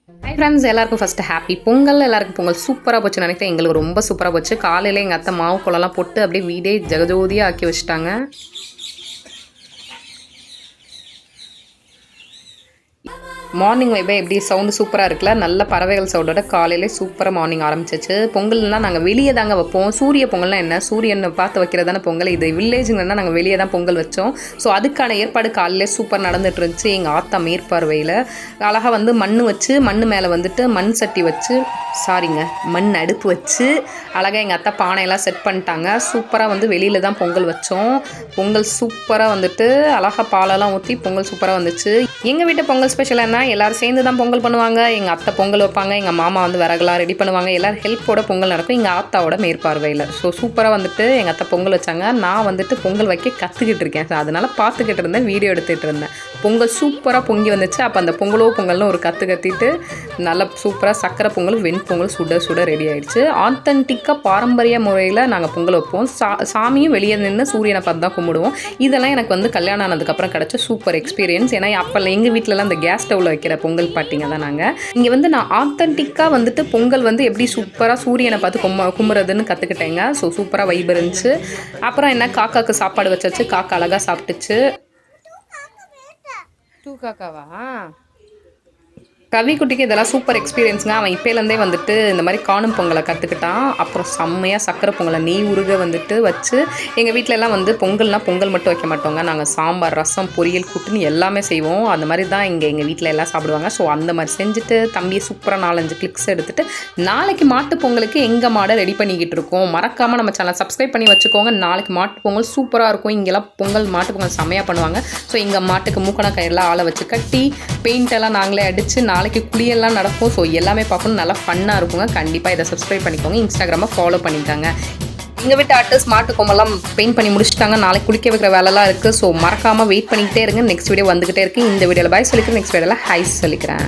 Hi friends, எல்லாருக்கும் first happy Pongal. எல்லாருக்கும் பொங்கல் சூப்பராக போச்சுன்னு நினைக்கிறேன். எங்களுக்கு ரொம்ப சூப்பராக போச்சு. காலையில் எங்கள் அத்தை மாவு குழலாம் போட்டு அப்படியே வீடே ஜெகஜோதியாக ஆக்கி வச்சுட்டாங்க. மார்னிங் வைப்பே எப்படி சவுண்டு சூப்பராக இருக்குல்ல, நல்ல பறவைகள் சவுண்டோட காலையிலே சூப்பராக மார்னிங் ஆரம்பிச்சிச்சு. பொங்கல்னால் நாங்கள் வெளியே தாங்க வைப்போம். சூரிய பொங்கல்னால் என்ன, சூரியனை பார்த்து வைக்கிறதான பொங்கல். இது வில்லேஜுங்கன்னா நாங்கள் வெளியே தான் பொங்கல் வச்சோம். ஸோ அதுக்கான ஏற்பாடு காலையிலே சூப்பர் நடந்துட்டு இருந்துச்சு. எங்கள் ஆத்தா மேற்பார்வையில் அழகாக வந்து மண் வச்சு, மண் மேலே வந்துட்டு மண் சட்டி வச்சு, மண் அடுப்பு வச்சு அழகாக எங்கள் அத்தை பானையெல்லாம் செட் பண்ணிட்டாங்க. சூப்பராக வந்து வெளியில் தான் பொங்கல் வச்சோம். பொங்கல் சூப்பராக வந்துட்டு அழகாக பாலெல்லாம் ஊற்றி பொங்கல் சூப்பராக வந்துச்சு. எங்கள் வீட்டு பொங்கல் ஸ்பெஷல் என்ன, எல்லோரும் சேர்ந்து தான் பொங்கல் பண்ணுவாங்க. எங்கள் அத்தை பொங்கல் வைப்பாங்க, எங்கள் மாமா வந்து விறகுலாம் ரெடி பண்ணுவாங்க. எல்லோரும் ஹெல்ப்போட பொங்கல் நடக்கும் எங்கள் ஆத்தாவோட மேற்பார்வையில். ஸோ சூப்பராக வந்துட்டு எங்கள் அத்தை பொங்கல் வச்சாங்க. நான் வந்துட்டு பொங்கல் வைக்க கற்றுக்கிட்டு இருக்கேன். ஸோ அதனால் பார்த்துக்கிட்டு இருந்தேன், வீடியோ எடுத்துகிட்டு இருந்தேன். பொங்கல் சூப்பராக பொங்கி வந்துச்சு. அப்போ அந்த பொங்கல்னு ஒரு கற்றுட்டு நல்லா சூப்பராக சக்கரை பொங்கல் வெண்பொங்கல் சுட சுட ரெடி ஆகிடுச்சு. ஆத்தென்டிக்காக பாரம்பரிய முறையில் நாங்கள் பொங்கல் வைப்போம். சாமியும் வெளியே நின்று சூரியனை பார்த்து தான் கும்பிடுவோம். இதெல்லாம் எனக்கு வந்து கல்யாணம் ஆனதுக்கப்புறம் கிடச்ச சூப்பர் எக்ஸ்பீரியன்ஸ். ஏன்னா அப்போ எங்கள் வீட்டிலலாம் அந்த கேஸ் ஸ்டவ்வில் வைக்கிற பொங்கல் பாட்டிங்க தான் நாங்கள். இங்கே வந்து நான் ஆத்தென்டிக்காக வந்துட்டு பொங்கல் வந்து எப்படி சூப்பராக சூரியனை பார்த்து கும்புறதுன்னு கற்றுக்கிட்டேங்க. ஸோ சூப்பராக வைப் இருந்துச்சு. அப்புறம் என்ன, காக்காவுக்கு சாப்பாடு வச்சாச்சு. காக்கா அழகாக சாப்பிட்டுச்சு. காக்காவா கவிக்குட்டிக்கு இதெல்லாம் சூப்பர் எக்ஸ்பீரியன்ஸுங்க. அவன் இப்போலேருந்தே வந்துட்டு இந்த மாதிரி காணும் பொங்கலை கற்றுக்கிட்டான். அப்புறம் செம்மையாக சக்கரை பொங்கலை நெய் உருக வந்துட்டு வச்சு, எங்கள் வீட்டிலலாம் வந்து பொங்கல்னால் பொங்கல் மட்டும் வைக்க மாட்டோங்க. நாங்கள் சாம்பார், ரசம், பொரியல், கூட்டுன்னு எல்லாமே செய்வோம். அந்த மாதிரி தான் எங்கள் வீட்டில் எல்லாம் சாப்பிடுவாங்க. ஸோ அந்த மாதிரி செஞ்சுட்டு தம்பியை சூப்பராக 4-5 கிளிக்ஸ் எடுத்துகிட்டு நாளைக்கு மாட்டு பொங்கலுக்கு எங்கள் மாடை ரெடி பண்ணிக்கிட்டு இருக்கோம். மறக்காமல் நம்ம சேனல் சப்ஸ்கிரைப் பண்ணி வச்சுக்கோங்க. நாளைக்கு மாட்டு பொங்கல் சூப்பராக இருக்கும். இங்கெல்லாம் மாட்டு பொங்கல் செம்மையாக பண்ணுவாங்க. ஸோ எங்கள் மாட்டுக்கு மூக்கணா கயிறெல்லாம் ஆளை வச்சு கட்டி பெயிண்டெல்லாம் நாங்களே அடித்து நாளைக்கு குளியெல்லாம் நடக்கும். ஸோ எல்லாமே பார்க்கணும், நல்லா ஃபன்னாக இருக்குங்க. கண்டிப்பாக இதை சப்ஸ்கிரைப் பண்ணிக்கோங்க. இன்ஸ்டாகிராமை ஃபாலோ பண்ணிட்டாங்க. எங்கள் வீட்டு ஆர்டிஸ்ட் மாட்டு கொம்பெல்லாம் பெயிண்ட் பண்ணி முடிச்சுட்டாங்க. நாளைக்கு குளிக்க வைக்கிற வேலைலாம் இருக்குது. ஸோ மறக்காமல் வெயிட் பண்ணிக்கிட்டே இருங்க. நெக்ஸ்ட் வீடியோ வந்துகிட்டே இருக்குது. இந்த வீடியோவில் பாய் சொல்லிக்கிறேன், நெக்ஸ்ட் வீடியோவில் ஹை சொல்லிக்கிறேன்.